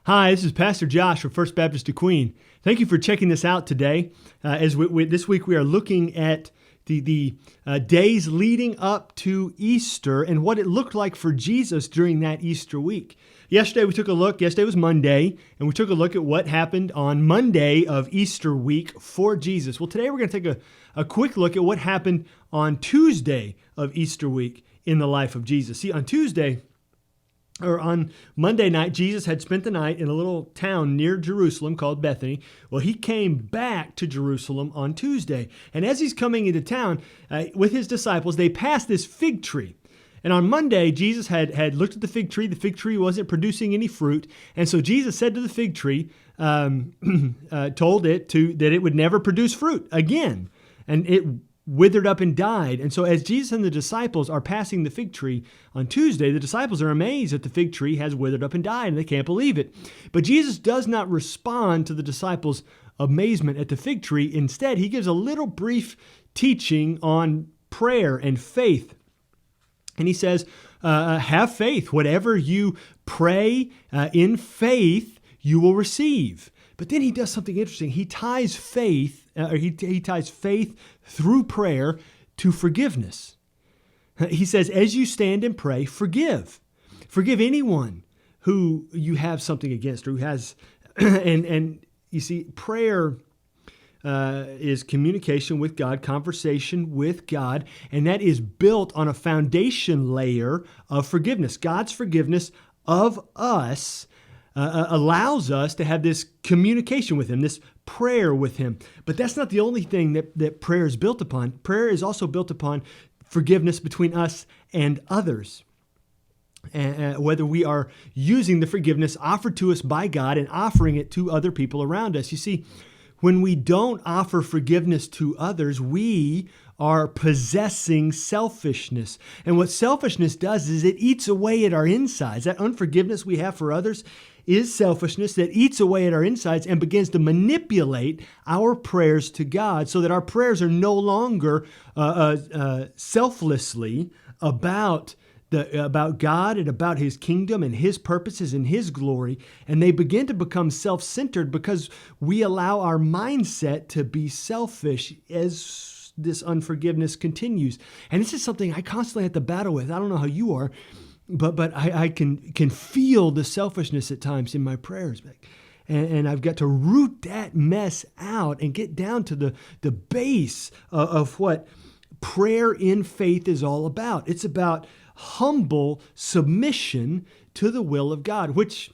Hi, this is Pastor Josh from First Baptist de Queen. Thank you for checking this out today. This week we are looking at the days leading up to Easter and what it looked like for Jesus during that Easter week. Yesterday was Monday, and we took a look at what happened on Monday of Easter week for Jesus. Well, today we're going to take a quick look at what happened on Tuesday of Easter week in the life of Jesus. See, on Monday night, Jesus had spent the night in a little town near Jerusalem called Bethany. Well, he came back to Jerusalem on Tuesday. And as he's coming into town with his disciples, they passed this fig tree. And on Monday, Jesus had looked at the fig tree. The fig tree wasn't producing any fruit. And so Jesus said to the fig tree, told it that it would never produce fruit again. And it withered up and died. And so as Jesus and the disciples are passing the fig tree on Tuesday, the disciples are amazed that the fig tree has withered up and died, and they can't believe it. But Jesus does not respond to the disciples' amazement at the fig tree. Instead, he gives a little brief teaching on prayer and faith. And he says, have faith. Whatever you pray in faith, you will receive. But then he does something interesting. He ties faith, he ties faith through prayer to forgiveness. He says, as you stand and pray, forgive. Forgive anyone who you have something against or who has, and you see, prayer is communication with God, conversation with God, and that is built on a foundation layer of forgiveness. God's forgiveness of us allows us to have this communication with Him, this prayer with Him. But that's not the only thing that prayer is built upon. Prayer is also built upon forgiveness between us and others. Whether we are using the forgiveness offered to us by God and offering it to other people around us. You see, when we don't offer forgiveness to others, we are possessing selfishness. And what selfishness does is it eats away at our insides. That unforgiveness we have for others is selfishness that eats away at our insides and begins to manipulate our prayers to God so that our prayers are no longer selflessly about God and about His kingdom and His purposes and His glory. And they begin to become self-centered because we allow our mindset to be selfish as this unforgiveness continues. And this is something I constantly have to battle with. I don't know how you are, but I can feel the selfishness at times in my prayers. And I've got to root that mess out and get down to the base of what prayer in faith is all about. It's about humble submission to the will of God, which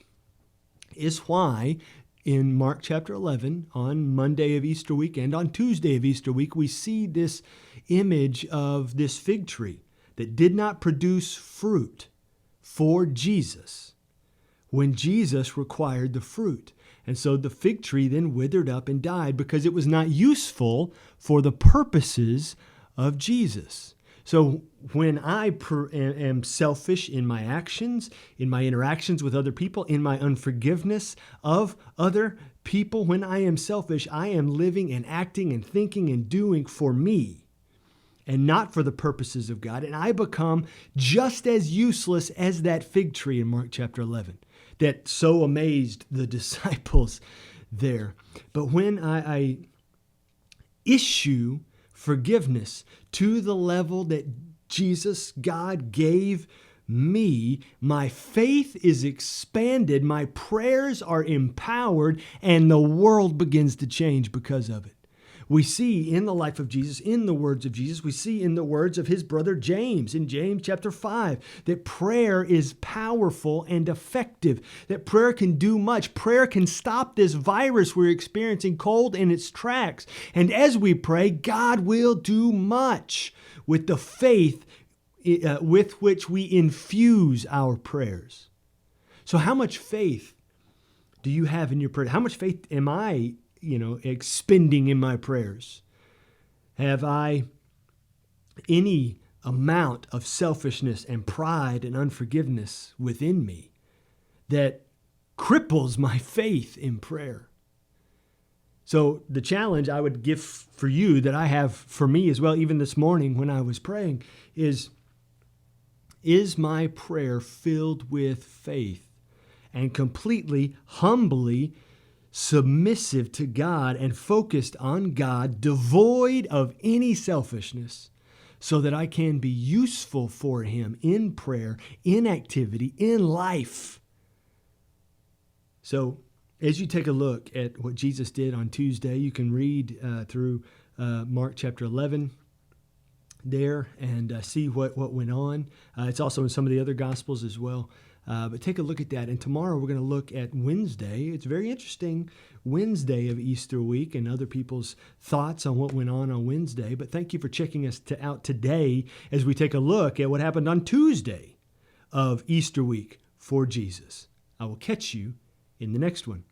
is why in Mark chapter 11, on Monday of Easter week and on Tuesday of Easter week, we see this image of this fig tree that did not produce fruit for Jesus when Jesus required the fruit. And so the fig tree then withered up and died because it was not useful for the purposes of Jesus. So when I am selfish in my actions, in my interactions with other people, in my unforgiveness of other people, when I am selfish, I am living and acting and thinking and doing for me and not for the purposes of God. And I become just as useless as that fig tree in Mark chapter 11 that so amazed the disciples there. But when I issue forgiveness to the level that Jesus, God, gave me, my faith is expanded, my prayers are empowered, and the world begins to change because of it. We see in the life of Jesus, in the words of Jesus, we see in the words of his brother James, in James chapter 5, that prayer is powerful and effective, that prayer can do much. Prayer can stop this virus we're experiencing cold in its tracks. And as we pray, God will do much with the faith with which we infuse our prayers. So how much faith do you have in your prayer? How much faith am I expending in my prayers? Have I any amount of selfishness and pride and unforgiveness within me that cripples my faith in prayer? So the challenge I would give for you, that I have for me as well, even this morning when I was praying, is my prayer filled with faith and completely, humbly submissive to God and focused on God, devoid of any selfishness, so that I can be useful for Him in prayer, in activity, in life. So as you take a look at what Jesus did on Tuesday, you can read through Mark chapter 11 there and see what went on. It's also in some of the other Gospels as well. But take a look at that. And tomorrow we're going to look at Wednesday. It's very interesting, Wednesday of Easter week, and other people's thoughts on what went on Wednesday. But thank you for checking us out today as we take a look at what happened on Tuesday of Easter week for Jesus. I will catch you in the next one.